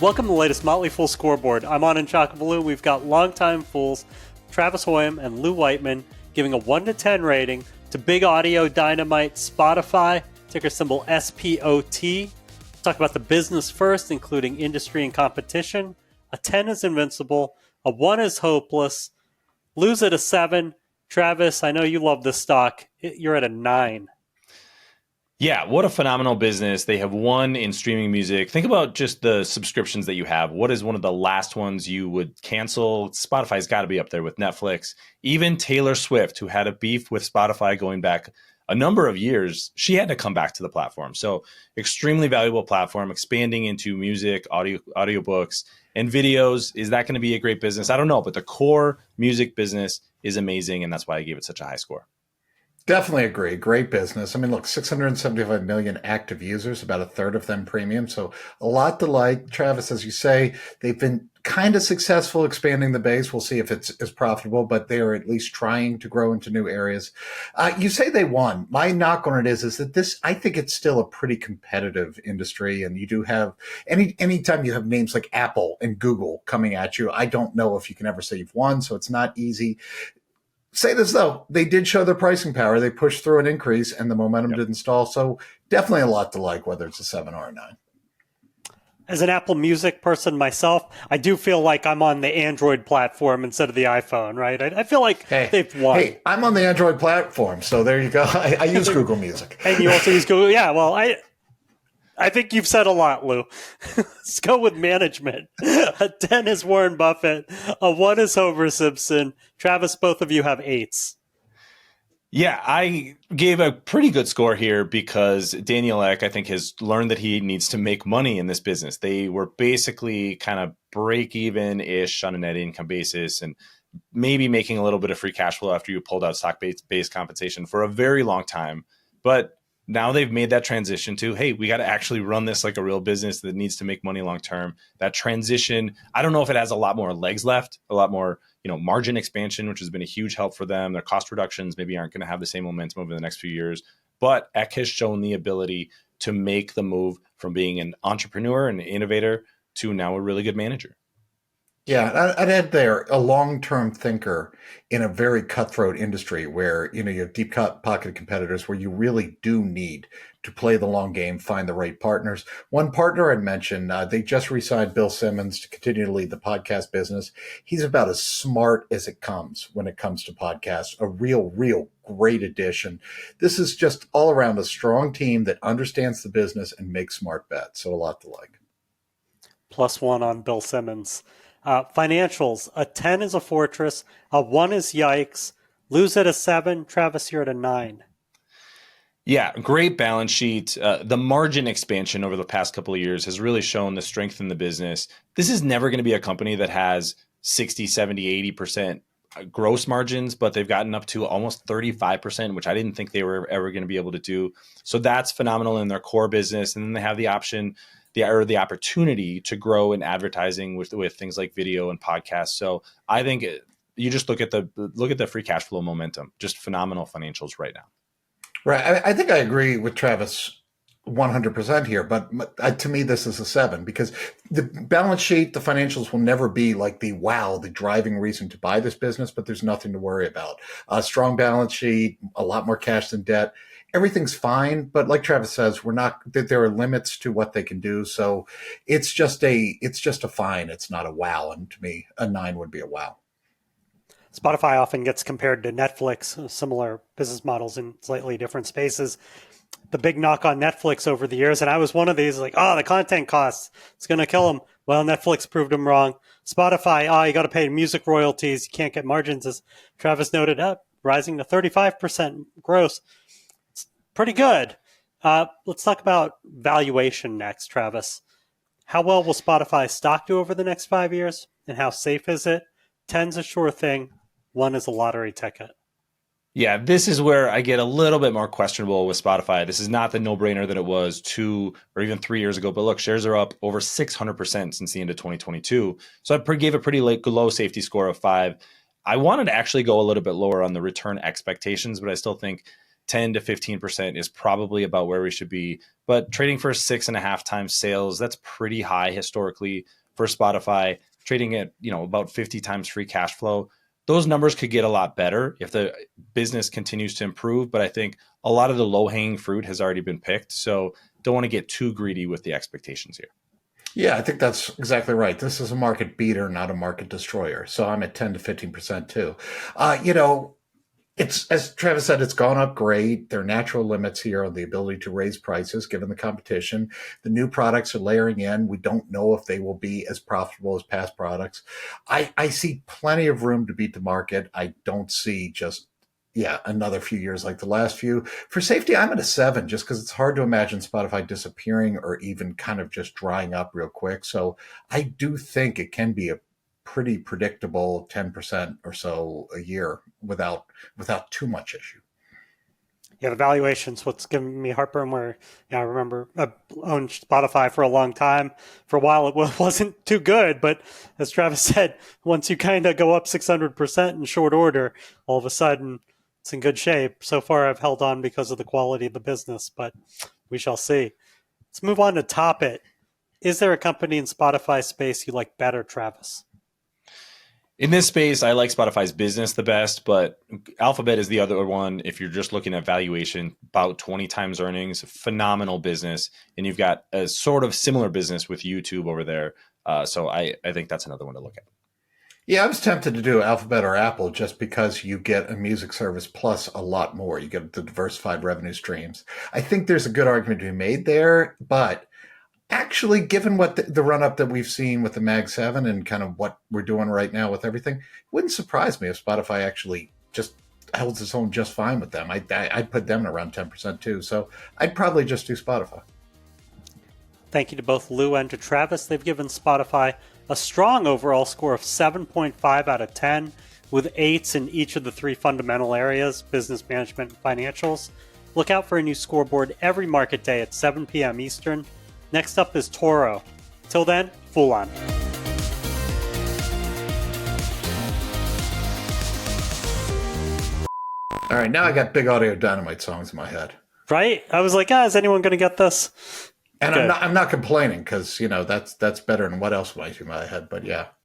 Welcome to the latest Motley Fool scoreboard. I'm Anand Chokkavelu. We've got longtime fools Travis Hoium and Lou Whiteman giving a 1 to 10 rating to Big Audio Dynamite Spotify, ticker symbol SPOT. Talk about the business first, including industry and competition. A 10 is invincible. A 1 is hopeless. Lou's at a 7. Travis, I know you love this stock. You're at a 9. Yeah, what a phenomenal business. They have won in streaming music. Think about just the subscriptions that you have. What is one of the last ones you would cancel? Spotify's got to be up there with Netflix. Even Taylor Swift, who had a beef with Spotify going back a number of years, she had to come back to the platform. So extremely valuable platform, expanding into music, audiobooks, and videos. Is that going to be a great business? I don't know, but the core music business is amazing, and that's why I gave it such a high score. Definitely agree. Great business. I mean, look, 675 million active users, about a third of them premium. So a lot to like. Travis, as you say, they've been kind of successful expanding the base. We'll see if it's as profitable, but they are at least trying to grow into new areas. You say they won. My knock on it is that this, I think it's still a pretty competitive industry. And you do have anytime you have names like Apple and Google coming at you, I don't know if you can ever say you've won. So it's not easy. Say this, though, they did show their pricing power. They pushed through an increase and the momentum didn't stall. So definitely a lot to like, whether it's a 7 or a 9. As an Apple Music person myself, I do feel like I'm on the Android platform instead of the iPhone, right? I feel like they've won. Hey, I'm on the Android platform, so there you go. I use Google Music. And you also use Google. Yeah, well, I think you've said a lot, Lou. Let's go with management. A 10 is Warren Buffett. A 1 is Homer Simpson. Travis, both of you have 8s. Yeah, I gave a pretty good score here because Daniel Ek, I think, has learned that he needs to make money in this business. They were basically kind of break-even-ish on a net income basis and maybe making a little bit of free cash flow after you pulled out stock-based compensation for a very long time. But now they've made that transition to, hey, we got to actually run this like a real business that needs to make money long term. That transition, I don't know if it has a lot more legs left, a lot more, margin expansion, which has been a huge help for them. Their cost reductions maybe aren't going to have the same momentum over the next few years. But Eck has shown the ability to make the move from being an entrepreneur and an innovator to now a really good manager. Yeah, I'd add there a long-term thinker in a very cutthroat industry where, you have deep pocketed competitors where you really do need to play the long game, find the right partners. One partner I'd mentioned, they just re-signed Bill Simmons to continue to lead the podcast business. He's about as smart as it comes when it comes to podcasts, a real great addition. This is just all around a strong team that understands the business and makes smart bets. So a lot to like. +1 on Bill Simmons. Financials, a 10 is a fortress, a 1 is yikes. Lou's at a 7, Travis, you're at a 9. Yeah, great balance sheet. The margin expansion over the past couple of years has really shown the strength in the business. This is never going to be a company that has 60, 70, 80% gross margins, but they've gotten up to almost 35%, which I didn't think they were ever going to be able to do. So that's phenomenal in their core business. And then they have the option the opportunity to grow in advertising with things like video and podcasts. So I think you just look at the free cash flow momentum, just phenomenal financials right now. Right. I think I agree with Travis 100% here, but to me, this is a 7 because the balance sheet, the financials will never be like the driving reason to buy this business, but there's nothing to worry about. A strong balance sheet, a lot more cash than debt. Everything's fine, but like Travis says, there are limits to what they can do. So it's just a fine. It's not a wow. And to me, a 9 would be a wow. Spotify often gets compared to Netflix, similar business models in slightly different spaces. The big knock on Netflix over the years, and I was one of these, like, the content costs, it's going to kill them. Well, Netflix proved them wrong. Spotify, you got to pay music royalties. You can't get margins, as Travis noted, rising to 35% gross. Pretty good. Let's talk about valuation next, Travis. How well will Spotify stock do over the next 5 years? And how safe is it? 10's a sure thing. 1 is a lottery ticket. Yeah, this is where I get a little bit more questionable with Spotify. This is not the no-brainer that it was 2 or even 3 years ago. But look, shares are up over 600% since the end of 2022. So I gave a pretty low safety score of 5. I wanted to actually go a little bit lower on the return expectations, but I still think 10 to 15% is probably about where we should be. But trading for 6.5 times sales, that's pretty high historically for Spotify. Trading at, about 50 times free cash flow. Those numbers could get a lot better if the business continues to improve. But I think a lot of the low-hanging fruit has already been picked. So don't want to get too greedy with the expectations here. Yeah, I think that's exactly right. This is a market beater, not a market destroyer. So I'm at 10 to 15% too. It's, as Travis said, it's gone up great. There are natural limits here on the ability to raise prices given the competition. The new products are layering in. We don't know if they will be as profitable as past products. I see plenty of room to beat the market. I don't see just another few years like the last few. For safety, I'm at a 7 just because it's hard to imagine Spotify disappearing or even kind of just drying up real quick. So I do think it can be a pretty predictable 10% or so a year without too much issue. Yeah, the valuation's what's giving me heartburn. Where I remember I owned Spotify for a long time. For a while, it wasn't too good, but as Travis said, once you kind of go up 600% in short order, all of a sudden it's in good shape. So far, I've held on because of the quality of the business, but we shall see. Let's move on to top it. Is there a company in Spotify space you like better, Travis? In this space, I like Spotify's business the best, but Alphabet is the other one. If you're just looking at valuation, about 20 times earnings, phenomenal business. And you've got a sort of similar business with YouTube over there. So I think that's another one to look at. Yeah, I was tempted to do Alphabet or Apple just because you get a music service plus a lot more. You get the diversified revenue streams. I think there's a good argument to be made there, but actually, given what the run-up that we've seen with the Mag 7 and kind of what we're doing right now with everything, it wouldn't surprise me if Spotify actually just holds its own just fine with them. I'd put them at around 10% too. So I'd probably just do Spotify. Thank you to both Lou and to Travis. They've given Spotify a strong overall score of 7.5 out of 10, with 8s in each of the 3 fundamental areas, business management and financials. Look out for a new scoreboard every market day at 7 p.m. Eastern. Next up is Toro. Till then, Fool on. All right, now I got Big Audio Dynamite songs in my head. Right? I was like, is anyone going to get this? And I'm not complaining because, that's better than what else might be in my head. But yeah.